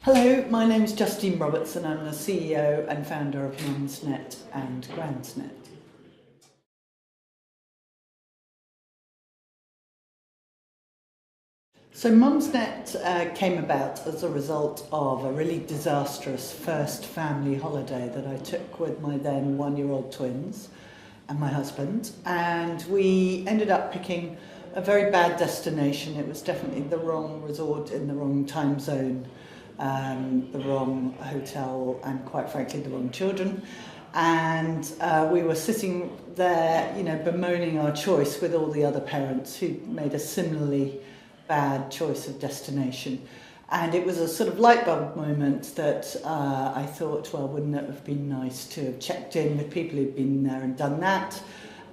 Hello, my name is Justine and I'm the CEO and founder of Mumsnet and Grandsnet. So Mumsnet came about as a result of a really disastrous first family holiday that I took with my then one-year-old twins and my husband, and we ended up picking a very bad destination. It was definitely the wrong resort in the wrong time zone, the wrong hotel, and quite frankly the wrong children. And we were sitting there, bemoaning our choice with all the other parents who made a similarly bad choice of destination. And it was a sort of light bulb moment that I thought, well, wouldn't it have been nice to have checked in with people who'd been there and done that?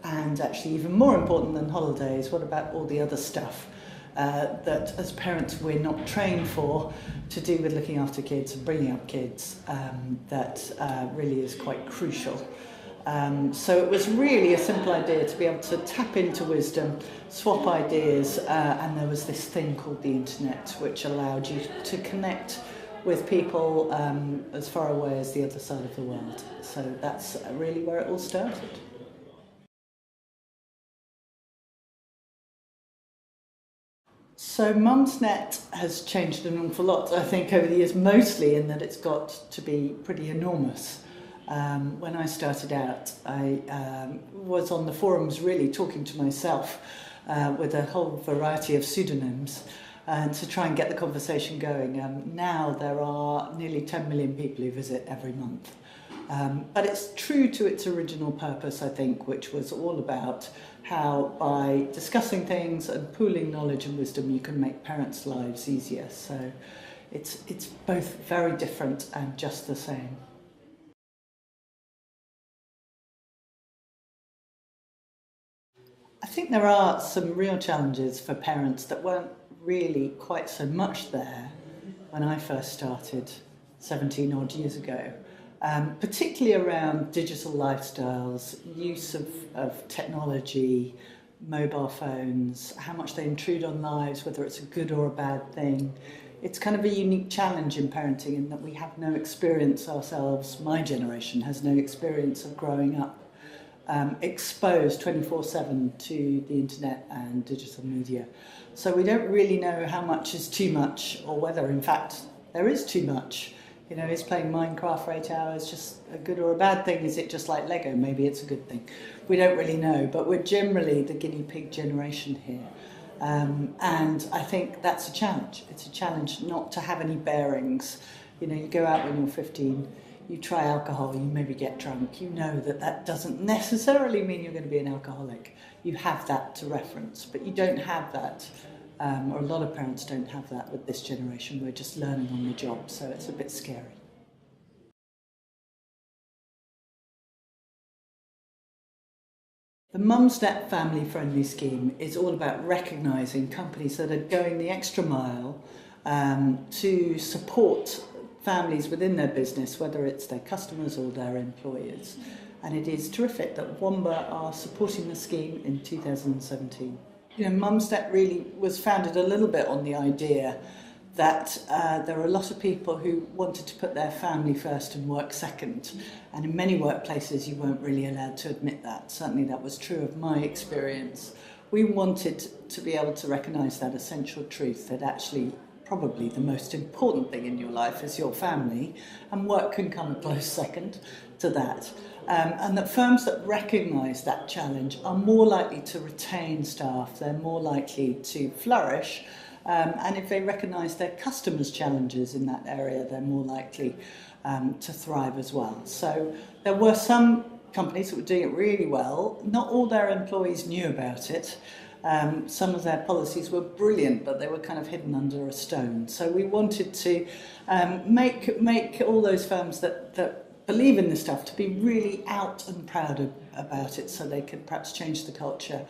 And actually, even more important than holidays, what about all the other stuff that as parents we're not trained for, to do with looking after kids and bringing up kids, that really is quite crucial. So it was really a simple idea to be able to tap into wisdom, swap ideas, and there was this thing called the internet which allowed you to connect with people as far away as the other side of the world. So that's really where it all started. So Mumsnet has changed an awful lot, I think, over the years, mostly in that it's got to be pretty enormous. When I started out, I was on the forums really talking to myself with a whole variety of pseudonyms to try and get the conversation going. Now there are nearly 10 million people who visit every month. But it's true to its original purpose, I think, which was all about how by discussing things and pooling knowledge and wisdom you can make parents' lives easier. So it's both very different and just the same. I think there are some real challenges for parents that weren't really quite so much there when I first started 17 odd years ago, particularly around digital lifestyles, use of technology, mobile phones, how much they intrude on lives, whether it's a good or a bad thing. It's kind of a unique challenge in parenting in that we have no experience ourselves. My generation has no experience of growing up exposed 24/7 to the internet and digital media. So we don't really know how much is too much, or whether in fact there is too much. Is playing Minecraft for 8 hours just a good or a bad thing? Is it just like Lego? Maybe it's a good thing. We don't really know, but we're generally the guinea pig generation here. And I think that's a challenge. It's a challenge not to have any bearings. You go out when you're 15, you try alcohol, you maybe get drunk. You know that doesn't necessarily mean you're going to be an alcoholic. You have that to reference, but you don't have that, or a lot of parents don't have that with this generation. We're just learning on the job, so it's a bit scary. The Mumsnet family-friendly scheme is all about recognising companies that are going the extra mile to support families within their business, whether it's their customers or their employers. And it is terrific that Womba are supporting the scheme in 2017. Mumsnet really was founded a little bit on the idea that there are a lot of people who wanted to put their family first and work second. And in many workplaces you weren't really allowed to admit that. Certainly that was true of my experience. We wanted to be able to recognise that essential truth that actually probably the most important thing in your life is your family, and work can come a close second to that. And that firms that recognise that challenge are more likely to retain staff, they're more likely to flourish, and if they recognise their customers' challenges in that area, they're more likely to thrive as well. So there were some companies that were doing it really well. Not all their employees knew about it. Some of their policies were brilliant, but they were kind of hidden under a stone. So we wanted to make all those firms that believe in this stuff to be really out and proud about it, so they could perhaps change the culture,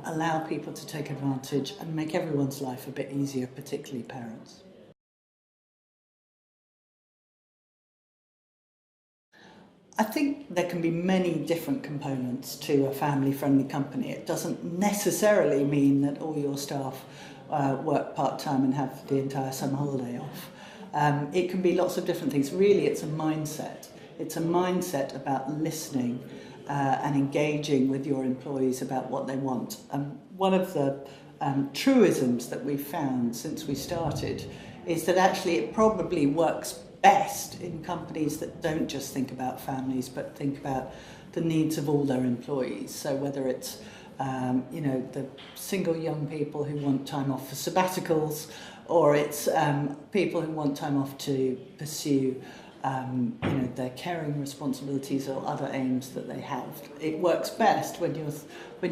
allow people to take advantage and make everyone's life a bit easier, particularly parents. I think there can be many different components to a family-friendly company. It doesn't necessarily mean that all your staff work part-time and have the entire summer holiday off. It can be lots of different things. Really, it's a mindset. It's a mindset about listening and engaging with your employees about what they want. One of the truisms that we've found since we started is that actually it probably works best in companies that don't just think about families but think about the needs of all their employees. So whether it's the single young people who want time off for sabbaticals, or it's people who want time off to pursue their caring responsibilities or other aims that they have. It works best when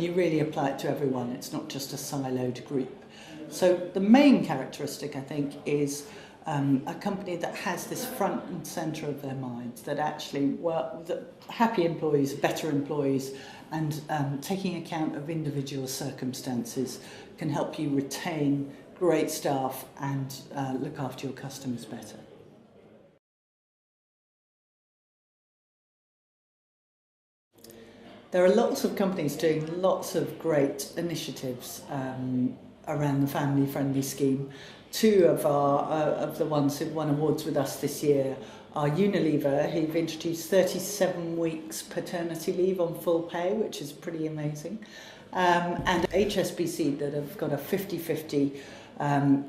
you really apply it to everyone. It's not just a siloed group. So the main characteristic, I think, is a company that has this front and centre of their minds, that actually that happy employees, better employees, and taking account of individual circumstances can help you retain great staff and look after your customers better. There are lots of companies doing lots of great initiatives around the family-friendly scheme. Two of the ones who've won awards with us this year are Unilever, who've introduced 37 weeks paternity leave on full pay, which is pretty amazing, and HSBC, that have got a 50-50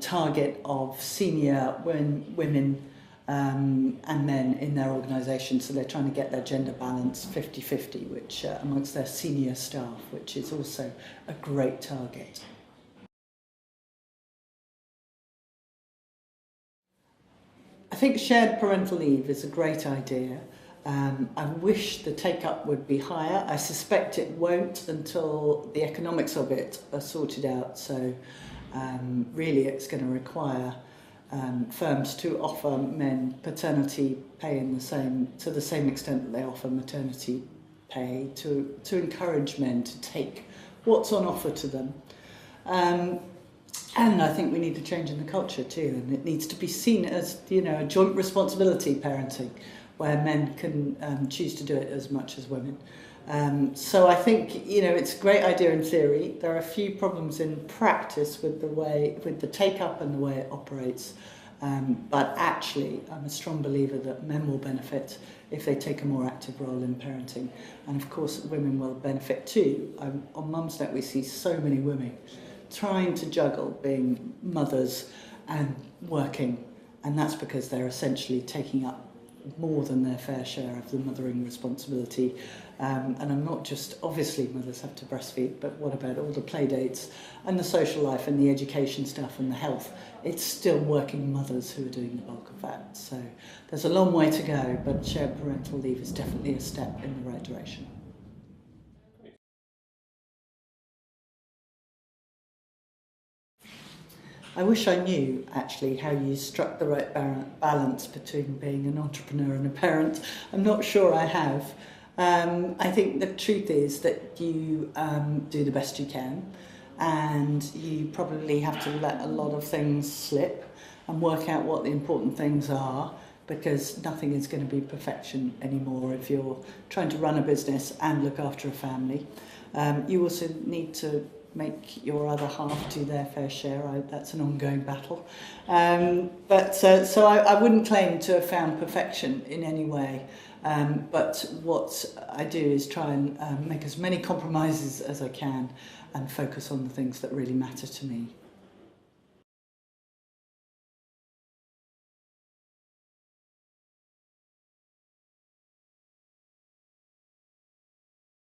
target of senior women and men in their organisation. So they're trying to get their gender balance 50-50, which amongst their senior staff, which is also a great target. I think shared parental leave is a great idea. I wish the take-up would be higher. I suspect it won't until the economics of it are sorted out. So really it's going to require firms to offer men paternity pay to the same extent that they offer maternity pay, to encourage men to take what's on offer to them. And I think we need a change in the culture too, and it needs to be seen as, a joint responsibility parenting, where men can choose to do it as much as women. So I think, it's a great idea in theory. There are a few problems in practice with the take-up and the way it operates. But actually, I'm a strong believer that men will benefit if they take a more active role in parenting. And of course, women will benefit too. On Mumsnet, we see so many women trying to juggle being mothers and working. And that's because they're essentially taking up more than their fair share of the mothering responsibility. And I'm not just, obviously mothers have to breastfeed, but what about all the play dates and the social life and the education stuff and the health? It's still working mothers who are doing the bulk of that. So there's a long way to go, but shared parental leave is definitely a step in the right direction. I wish I knew, actually, how you struck the right balance between being an entrepreneur and a parent. I'm not sure I have. I think the truth is that you do the best you can, and you probably have to let a lot of things slip and work out what the important things are, because nothing is going to be perfection anymore if you're trying to run a business and look after a family. You also need to make your other half do their fair share. That's an ongoing battle. So I wouldn't claim to have found perfection in any way. But what I do is try and make as many compromises as I can and focus on the things that really matter to me.